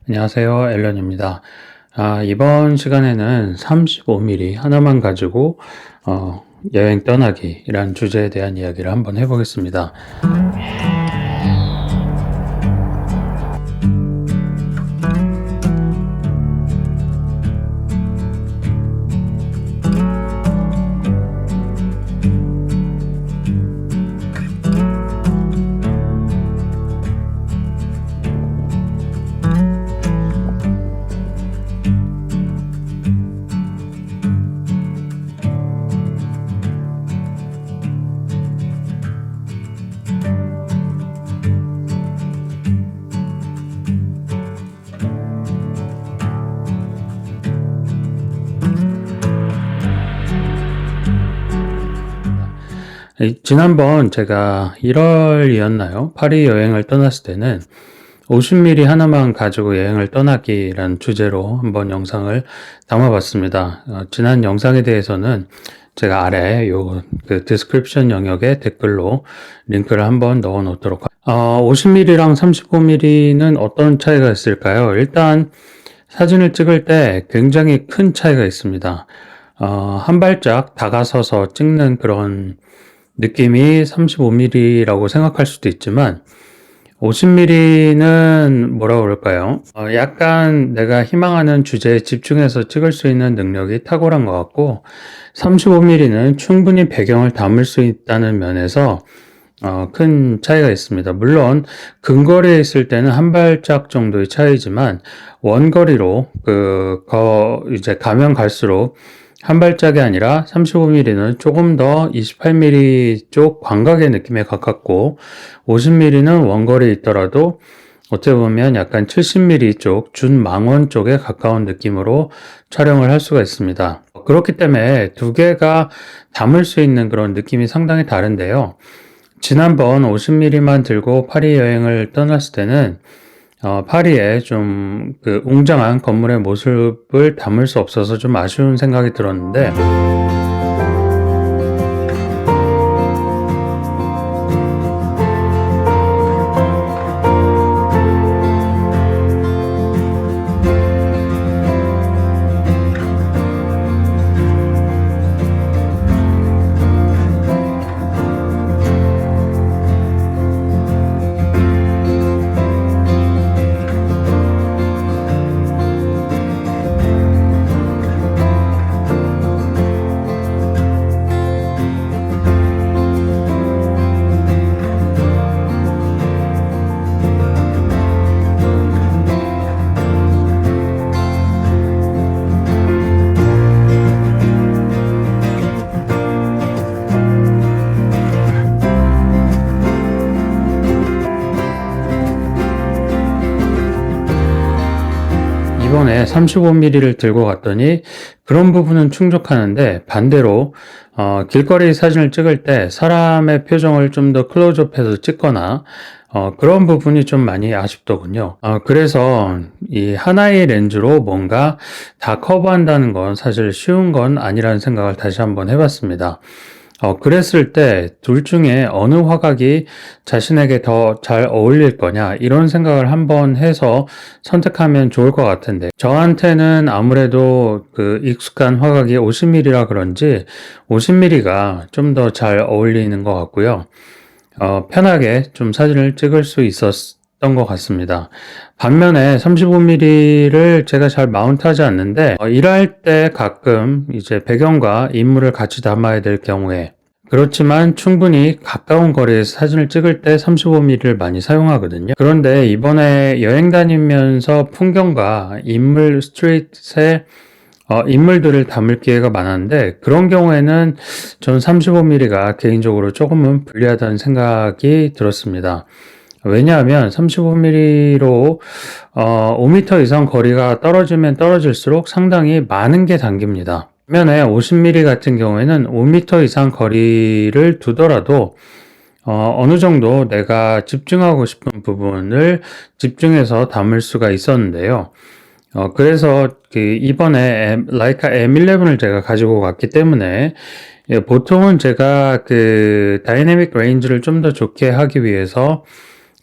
안녕하세요. 앨런입니다. 이번 시간에는 35mm 하나만 가지고 여행 떠나기라는 주제에 대한 이야기를 한번 해보겠습니다. 지난번 제가 1월이었나요? 파리 여행을 떠났을 때는 50mm 하나만 가지고 여행을 떠나기라는 주제로 한번 영상을 담아봤습니다. 지난 영상에 대해서는 제가 아래 그 디스크립션 영역에 댓글로 링크를 한번 넣어 놓도록 50mm랑 35mm는 어떤 차이가 있을까요? 일단 사진을 찍을 때 굉장히 큰 차이가 있습니다. 한 발짝 다가서서 찍는 그런 느낌이 35mm라고 생각할 수도 있지만 50mm는 뭐라 그럴까요? 약간 내가 희망하는 주제에 집중해서 찍을 수 있는 능력이 탁월한 것 같고 35mm는 충분히 배경을 담을 수 있다는 면에서 큰 차이가 있습니다. 물론 근거리에 있을 때는 한 발짝 정도의 차이지만 원거리로 이제 가면 갈수록 한 발짝이 아니라 35mm는 조금 더 28mm 쪽 광각의 느낌에 가깝고 50mm는 원거리에 있더라도 어떻게 보면 약간 70mm 쪽 준망원 쪽에 가까운 느낌으로 촬영을 할 수가 있습니다. 그렇기 때문에 두 개가 담을 수 있는 그런 느낌이 상당히 다른데요. 지난번 50mm만 들고 파리 여행을 떠났을 때는 파리의 좀 웅장한 건물의 모습을 담을 수 없어서 좀 아쉬운 생각이 들었는데 이번에 35mm를 들고 갔더니 그런 부분은 충족하는데 반대로 길거리 사진을 찍을 때 사람의 표정을 좀 더 클로즈업해서 찍거나 그런 부분이 좀 많이 아쉽더군요. 그래서 이 하나의 렌즈로 뭔가 다 커버한다는 건 사실 쉬운 건 아니라는 생각을 다시 한번 해봤습니다. 그랬을 때 둘 중에 어느 화각이 자신에게 더 잘 어울릴 거냐 이런 생각을 한번 해서 선택하면 좋을 것 같은데 저한테는 아무래도 그 익숙한 화각이 50mm라 그런지 50mm가 좀 더 잘 어울리는 것 같고요. 편하게 좀 사진을 찍을 수 있었던 것 같습니다. 반면에 35mm를 제가 잘 마운트하지 않는데 일할 때 가끔 이제 배경과 인물을 같이 담아야 될 경우에 그렇지만 충분히 가까운 거리에서 사진을 찍을 때 35mm를 많이 사용하거든요. 그런데 이번에 여행 다니면서 풍경과 인물 스트릿에 인물들을 담을 기회가 많았는데 그런 경우에는 전 35mm가 개인적으로 조금은 불리하다는 생각이 들었습니다. 왜냐하면 35mm로 5m 이상 거리가 떨어지면 떨어질수록 상당히 많은 게 담깁니다. 반면에 50mm 같은 경우에는 5m 이상 거리를 두더라도 어느 정도 내가 집중하고 싶은 부분을 집중해서 담을 수가 있었는데요. 그래서 이번에 라이카 M11을 제가 가지고 갔기 때문에 보통은 제가 다이내믹 레인지를 좀 더 좋게 하기 위해서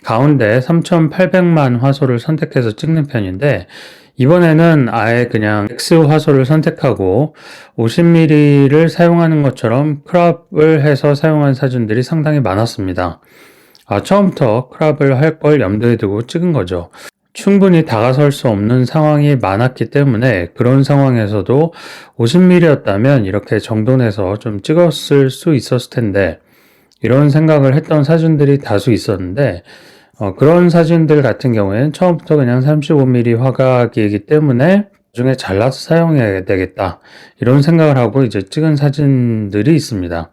가운데 3800만 화소를 선택해서 찍는 편인데, 이번에는 아예 그냥 X 화소를 선택하고 50mm를 사용하는 것처럼 크롭을 해서 사용한 사진들이 상당히 많았습니다. 처음부터 크롭을 할 걸 염두에 두고 찍은 거죠. 충분히 다가설 수 없는 상황이 많았기 때문에 그런 상황에서도 50mm였다면 이렇게 정돈해서 좀 찍었을 수 있었을 텐데, 이런 생각을 했던 사진들이 다수 있었는데, 그런 사진들 같은 경우에는 처음부터 그냥 35mm 화각이기 때문에 나중에 잘라서 사용해야 되겠다, 이런 생각을 하고 이제 찍은 사진들이 있습니다.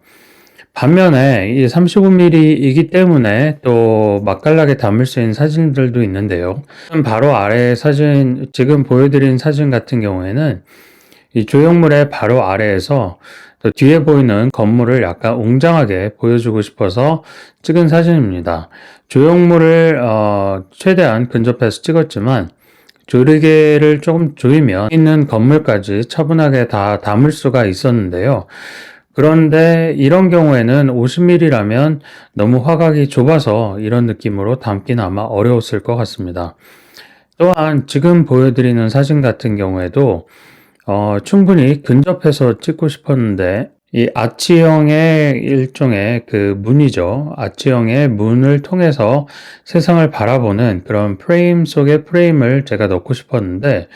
반면에 이 35mm이기 때문에 또 맛깔나게 담을 수 있는 사진들도 있는데요. 바로 아래 사진, 지금 보여드린 사진 같은 경우에는 이 조형물의 바로 아래에서 또 뒤에 보이는 건물을 약간 웅장하게 보여주고 싶어서 찍은 사진입니다. 조형물을 최대한 근접해서 찍었지만 조리개를 조금 조이면 있는 건물까지 차분하게 다 담을 수가 있었는데요. 그런데 이런 경우에는 50mm라면 너무 화각이 좁아서 이런 느낌으로 담기는 아마 어려웠을 것 같습니다. 또한 지금 보여드리는 사진 같은 경우에도 충분히 근접해서 찍고 싶었는데, 이 아치형의 일종의 그 문이죠. 아치형의 문을 통해서 세상을 바라보는 그런 프레임 속의 프레임을 제가 넣고 싶었는데,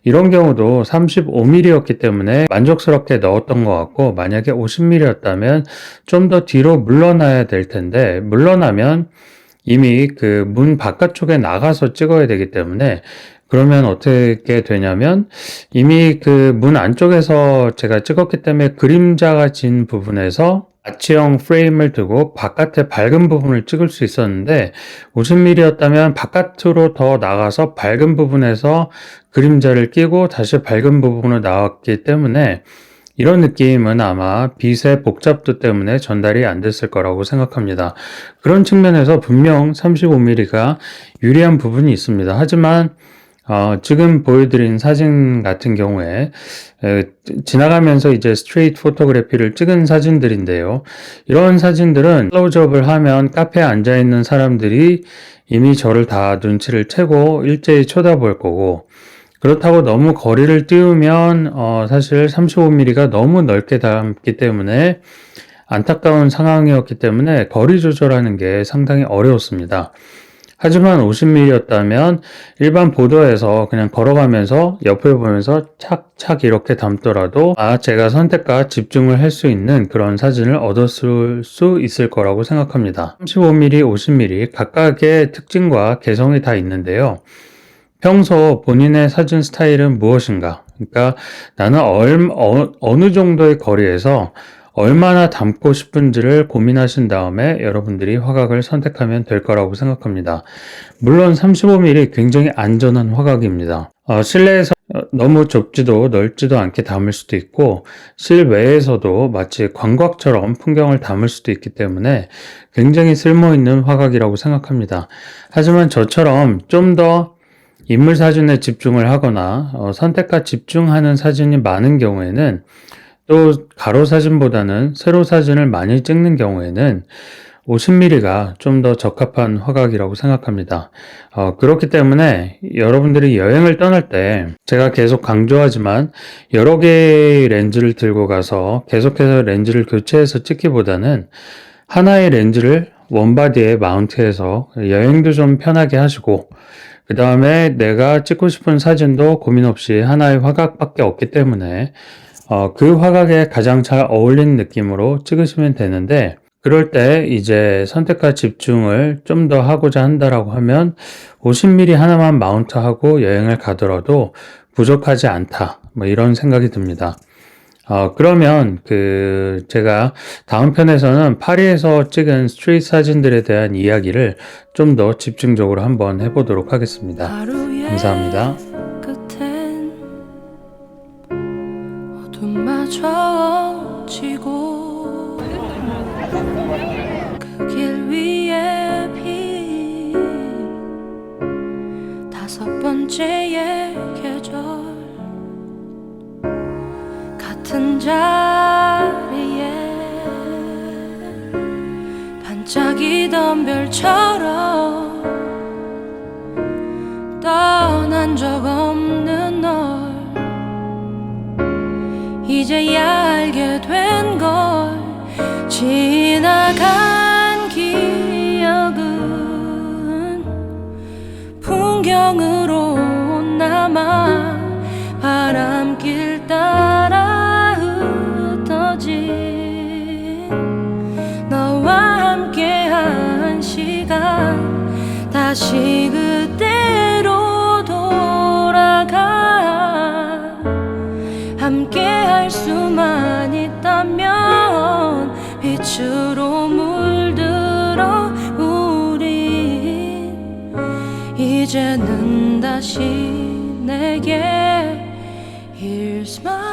이런 경우도 35mm였기 때문에 만족스럽게 넣었던 것 같고, 만약에 50mm였다면 좀 더 뒤로 물러나야 될 텐데, 물러나면 이미 그 문 바깥쪽에 나가서 찍어야 되기 때문에, 그러면 어떻게 되냐면 이미 그 문 안쪽에서 제가 찍었기 때문에 그림자가 진 부분에서 아치형 프레임을 두고 바깥에 밝은 부분을 찍을 수 있었는데, 50mm였다면 바깥으로 더 나가서 밝은 부분에서 그림자를 끼고 다시 밝은 부분으로 나왔기 때문에 이런 느낌은 아마 빛의 복잡도 때문에 전달이 안 됐을 거라고 생각합니다. 그런 측면에서 분명 35mm가 유리한 부분이 있습니다. 하지만 지금 보여드린 사진 같은 경우에 지나가면서 이제 스트레이트 포토그래피를 찍은 사진들인데요. 이런 사진들은 클로즈업을 하면 카페에 앉아있는 사람들이 이미 저를 다 눈치를 채고 일제히 쳐다볼 거고, 그렇다고 너무 거리를 띄우면 사실 35mm가 너무 넓게 담기 때문에 안타까운 상황이었기 때문에 거리 조절하는 게 상당히 어려웠습니다. 하지만 50mm였다면 일반 보도에서 그냥 걸어가면서 옆을 보면서 착착 이렇게 담더라도 제가 선택과 집중을 할 수 있는 그런 사진을 얻었을 수 있을 거라고 생각합니다. 35mm, 50mm 각각의 특징과 개성이 다 있는데요. 평소 본인의 사진 스타일은 무엇인가? 그러니까 나는 어느 정도의 거리에서 얼마나 담고 싶은지를 고민하신 다음에 여러분들이 화각을 선택하면 될 거라고 생각합니다. 물론 35mm 굉장히 안전한 화각입니다. 실내에서 너무 좁지도 넓지도 않게 담을 수도 있고, 실외에서도 마치 광곽처럼 풍경을 담을 수도 있기 때문에 굉장히 쓸모있는 화각이라고 생각합니다. 하지만 저처럼 좀 더 인물 사진에 집중을 하거나 선택과 집중하는 사진이 많은 경우에는, 또 가로 사진보다는 세로 사진을 많이 찍는 경우에는 50mm가 좀 더 적합한 화각이라고 생각합니다. 그렇기 때문에 여러분들이 여행을 떠날 때 제가 계속 강조하지만 여러 개의 렌즈를 들고 가서 계속해서 렌즈를 교체해서 찍기보다는 하나의 렌즈를 원바디에 마운트해서 여행도 좀 편하게 하시고, 그 다음에 내가 찍고 싶은 사진도 고민 없이 하나의 화각밖에 없기 때문에 그 화각에 가장 잘 어울리는 느낌으로 찍으시면 되는데, 그럴 때 이제 선택과 집중을 좀 더 하고자 한다라고 하면 50mm 하나만 마운트하고 여행을 가더라도 부족하지 않다, 뭐 이런 생각이 듭니다. 그러면 제가 다음 편에서는 파리에서 찍은 스트리트 사진들에 대한 이야기를 좀 더 집중적으로 한번 해보도록 하겠습니다. 감사합니다. 어둠마저 지고 그 길 위에 피 다섯 번째의 계절 같은 자리에 반짝이던 별처럼 만난 적 없는 널 이제야 알게 된 걸. 지나간 기억은 풍경으로 남아 바람길 따라 흩어진 너와 함께한 시간 다시 그때로 돌아가. 함께할 수만 있다면 빛으로 물들어 우린 이제는 다시 내게 Here's my